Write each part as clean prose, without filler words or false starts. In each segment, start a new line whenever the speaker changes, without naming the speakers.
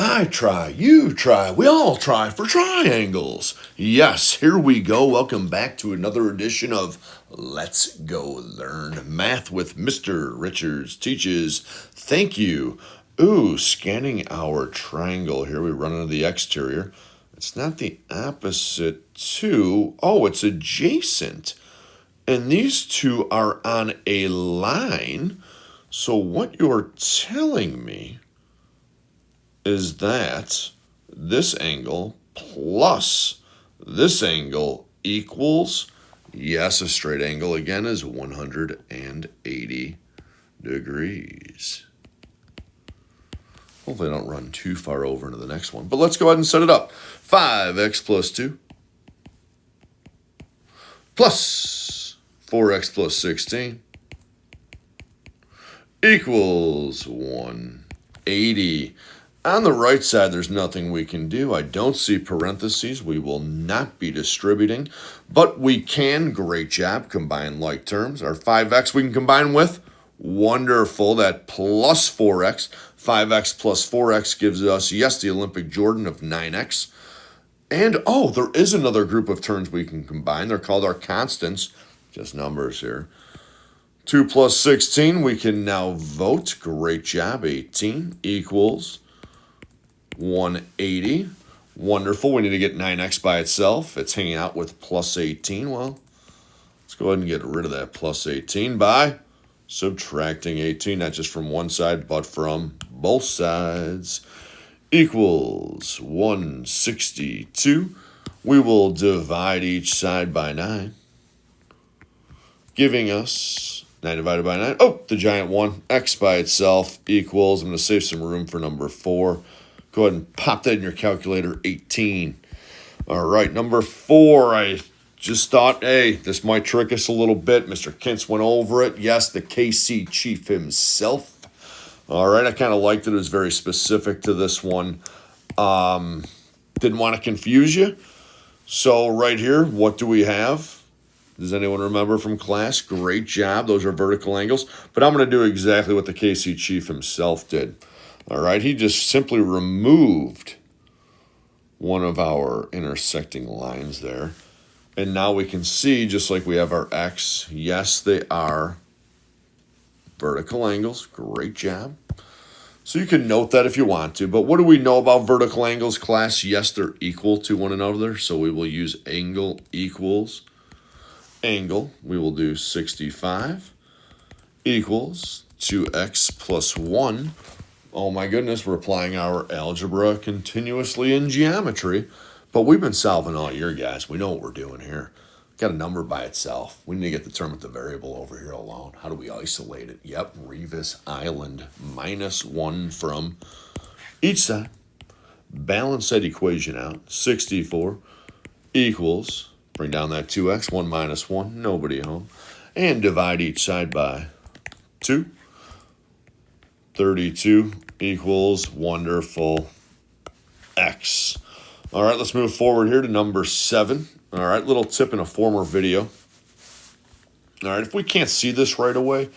I try, you try, we all try for triangles. Yes, here we go. Welcome back to another edition of Let's Go Learn Math with Mr. Richards Teaches. Thank you. Ooh, scanning our triangle here. We run into the exterior. It's not the opposite to, oh, it's adjacent. And these two are on a line. So what you're telling me is that this angle plus this angle equals, yes, a straight angle again is 180 degrees. Hopefully I don't run too far over into the next one, but let's go ahead and set it up. 5x plus 2 plus 4x plus 16 equals 180. On the right side, there's nothing we can do. I don't see parentheses. We will not be distributing, but we can, great job, combine like terms. Our 5x we can combine with, wonderful, that plus 4x. 5x plus 4x gives us, yes, the Olympic Jordan of 9x. And, oh, there is another group of terms we can combine. They're called our constants, just numbers here. 2 plus 16, we can now vote. Great job, 18 equals 180. Wonderful. We need to get 9x by itself. It's hanging out with plus 18. Well, let's go ahead and get rid of that plus 18 by subtracting 18, not just from one side, but from both sides. Equals 162. We will divide each side by 9, giving us 9 divided by 9. Oh, the giant 1. X by itself equals, I'm going to save some room for number 4. Go ahead and pop that in your calculator, 18. All right, number 4, I just thought, hey, this might trick us a little bit. Mr. Kintz went over it. Yes, the KC chief himself. All right, I kind of liked it. It was very specific to this one. Didn't want to confuse you. So right here, what do we have? Does anyone remember from class? Great job. Those are vertical angles. But I'm going to do exactly what the KC chief himself did. All right, he just simply removed one of our intersecting lines there. And now we can see, just like we have our X, yes, they are vertical angles. Great job. So you can note that if you want to. But what do we know about vertical angles, class? Yes, they're equal to one another. So we will use angle equals angle. We will do 65 equals 2x plus 1. Oh my goodness, we're applying our algebra continuously in geometry, but we've been solving all year, guys. We know what we're doing here. Got a number by itself. We need to get the term with the variable over here alone. How do we isolate it? Yep, Revis Island, -1 from each side. Balance that equation out. 64 equals, bring down that 2x, 1 minus 1, nobody home, and divide each side by 2. 32 equals, wonderful, x. All right, let's move forward here to number 7. All right, little tip in a former video. All right, if we can't see this right away,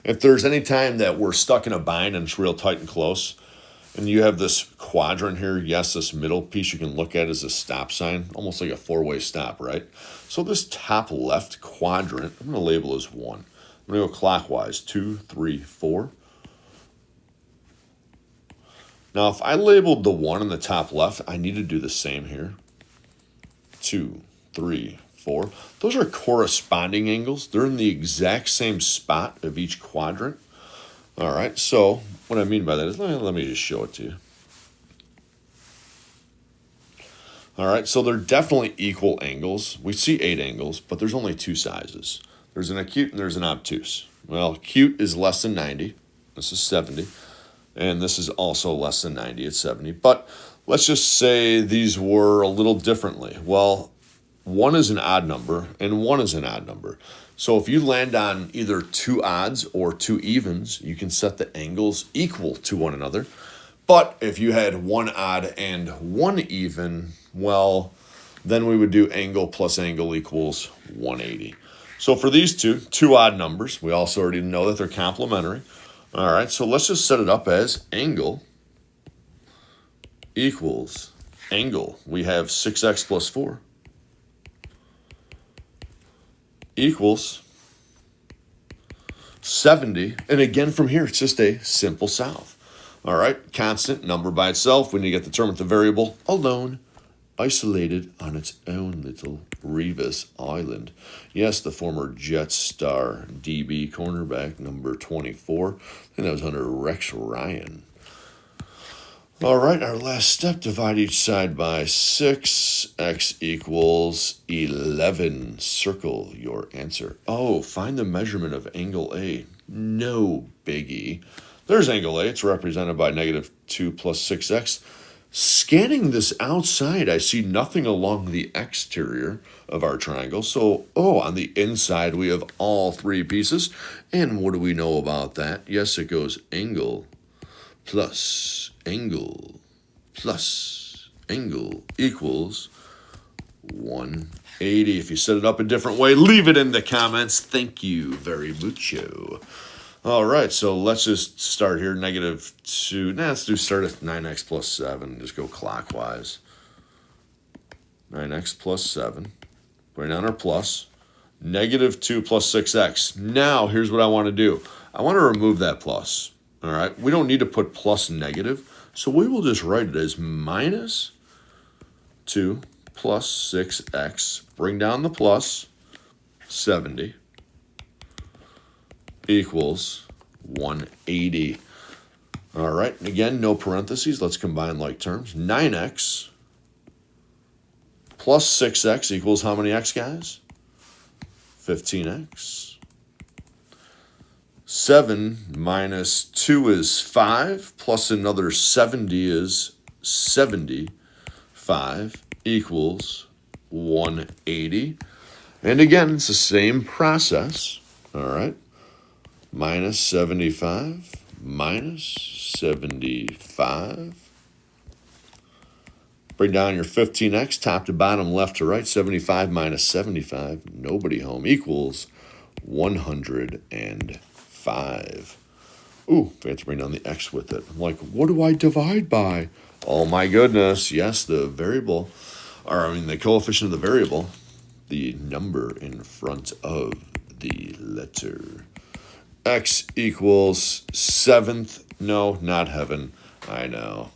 if there's any time that we're stuck in a bind and it's real tight and close, and you have this quadrant here, yes, this middle piece you can look at as a stop sign, almost like a 4-way stop, right? So this top left quadrant, I'm going to label as 1. I'm going to go clockwise, 2, 3, 4. Now, if I labeled the 1 in the top left, I need to do the same here. 2, 3, 4. Those are corresponding angles. They're in the exact same spot of each quadrant. All right, so what I mean by that is, let me just show it to you. All right, so they're definitely equal angles. We see 8 angles, but there's only 2 sizes. There's an acute and there's an obtuse. Well, acute is less than 90. This is 70. And this is also less than 90 at 70. But let's just say these were a little differently. Well, 1 is an odd number and 1 is an odd number. So if you land on either 2 odds or 2 evens, you can set the angles equal to one another. But if you had 1 odd and 1 even, well, then we would do angle plus angle equals 180. So for these two odd numbers, we also already know that they're complementary. All right, so let's just set it up as angle equals angle. We have 6x plus 4 equals 70. And again, from here, it's just a simple solve. All right, constant number by itself. We need to get the term with the variable alone, isolated on its own little Revis island. Yes, the former Jetstar DB cornerback, number 24. I think that was under Rex Ryan. All right, our last step, divide each side by 6. X equals 11. Circle your answer. Oh, find the measurement of angle A. No biggie. There's angle A. It's represented by -2 plus 6x. Scanning this outside, I see nothing along the exterior of our triangle. So, on the inside, we have all 3 pieces. And what do we know about that? Yes, it goes angle plus angle plus angle equals 180. If you set it up a different way, leave it in the comments. Thank you very mucho. All right, so let's just start here. -2. Let's start at 9x plus 7. Just go clockwise. 9x plus 7. Bring down our plus. -2 plus 6x. Now, here's what I want to do. I want to remove that plus. All right, we don't need to put plus negative, so we will just write it as -2 plus 6x. Bring down the plus. 70. Equals 180. All right, and again, no parentheses. Let's combine like terms. 9x plus 6x equals how many x, guys? 15x. 7 minus 2 is 5, plus another 70 is 75 equals 180. And again, it's the same process. All right. Minus 75, minus 75. Bring down your 15x, top to bottom, left to right. 75 minus 75, nobody home, equals 105. Ooh, we have to bring down the x with it. I'm like, what do I divide by? Oh my goodness, yes, the variable, the coefficient of the variable, the number in front of the letter. X equals 7th. No, not heaven. I know.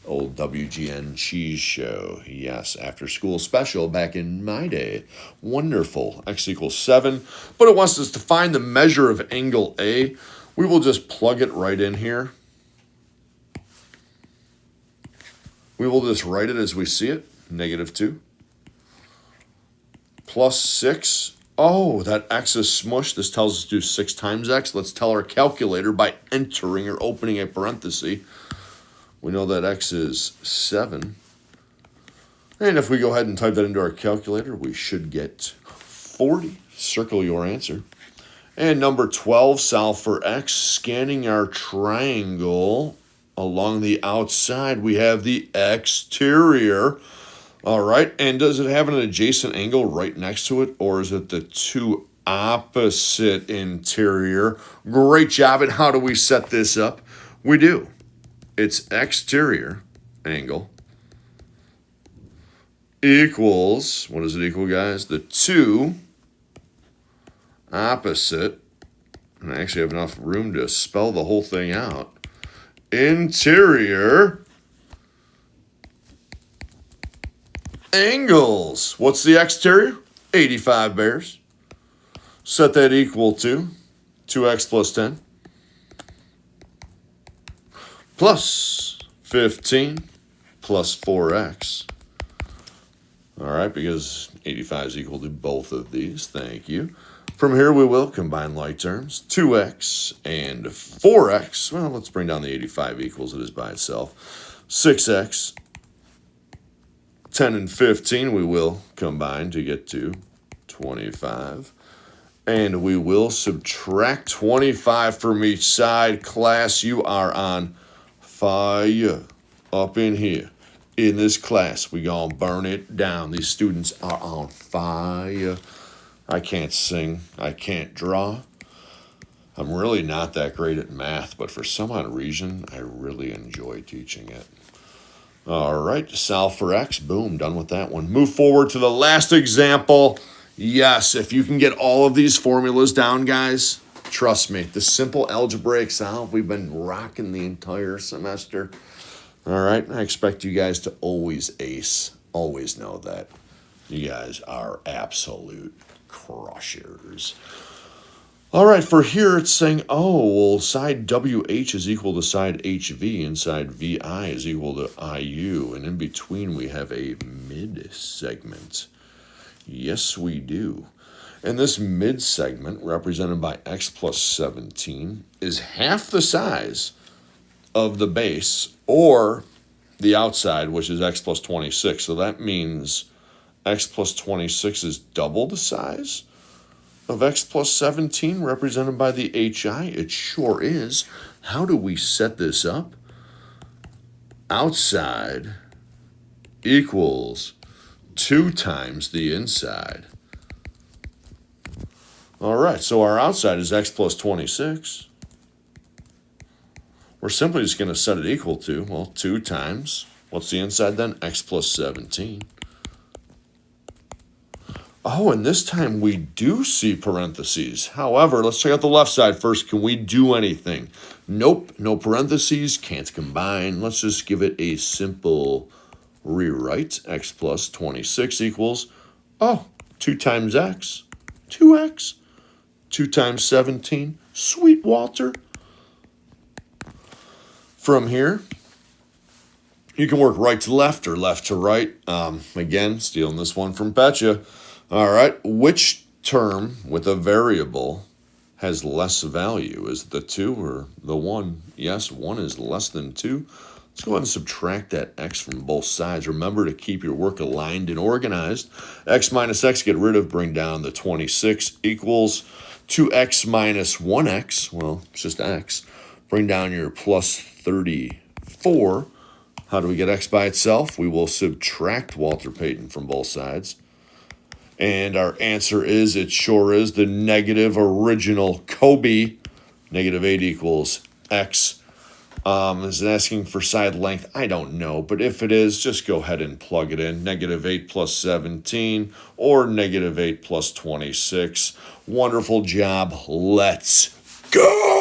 Old WGN cheese show. Yes, after school special back in my day. Wonderful. X equals 7. But it wants us to find the measure of angle A. We will just plug it right in here. We will just write it as we see it. -2. Plus 6. Oh, that x is smushed. This tells us to do 6 times x. Let's tell our calculator by entering or opening a parenthesis. We know that x is 7. And if we go ahead and type that into our calculator, we should get 40. Circle your answer. And number 12, solve for x. Scanning our triangle along the outside, we have the exterior. All right, and does it have an adjacent angle right next to it, or is it the 2 opposite interior? Great job, and how do we set this up? We do. It's exterior angle equals, what does it equal, guys? The 2 opposite, and I actually have enough room to spell the whole thing out, interior angles. What's the exterior? 85 bears. Set that equal to 2x plus 10 plus 15 plus 4x. All right, because 85 is equal to both of these. Thank you. From here, we will combine like terms. 2x and 4x. Well, let's bring down the 85 equals it is by itself. 6x. 10 and 15 we will combine to get to 25. And we will subtract 25 from each side. Class, you are on fire up in here. In this class, we gonna burn it down. These students are on fire. I can't sing. I can't draw. I'm really not that great at math, but for some odd reason, I really enjoy teaching it. All right, solve for x. Boom, done with that one. Move forward to the last example. Yes, if you can get all of these formulas down, guys, trust me, the simple algebraic solve we've been rocking the entire semester. All right, I expect you guys to always ace. Always know that. You guys are absolute crushers. All right, for here it's saying, oh, well, side WH is equal to side HV, and side VI is equal to IU, and in between we have a midsegment. Yes, we do. And this midsegment, represented by x plus 17, is half the size of the base, or the outside, which is x plus 26. So that means x plus 26 is double the size of x plus 17, represented by the HI? It sure is. How do we set this up? Outside equals 2 times the inside. All right, so our outside is x plus 26. We're simply just going to set it equal to, well, 2 times, what's the inside then? X plus 17. Oh, and this time we do see parentheses. However, let's check out the left side first. Can we do anything? Nope, no parentheses, can't combine. Let's just give it a simple rewrite. X plus 26 equals, 2 times x, 2x. 2 times 17, sweet Walter. From here, you can work right to left or left to right. Again, stealing this one from Petya. All right, which term with a variable has less value? Is it the 2 or the 1? Yes, 1 is less than 2. Let's go ahead and subtract that x from both sides. Remember to keep your work aligned and organized. X minus x, get rid of, bring down the 26 equals 2x minus 1x. Well, it's just x. Bring down your plus 34. How do we get x by itself? We will subtract Walter Payton from both sides. And our answer is, it sure is, the negative original Kobe. Negative 8 equals x. Is it asking for side length? I don't know, but if it is, just go ahead and plug it in. Negative 8 plus 17 or negative 8 plus 26. Wonderful job. Let's go!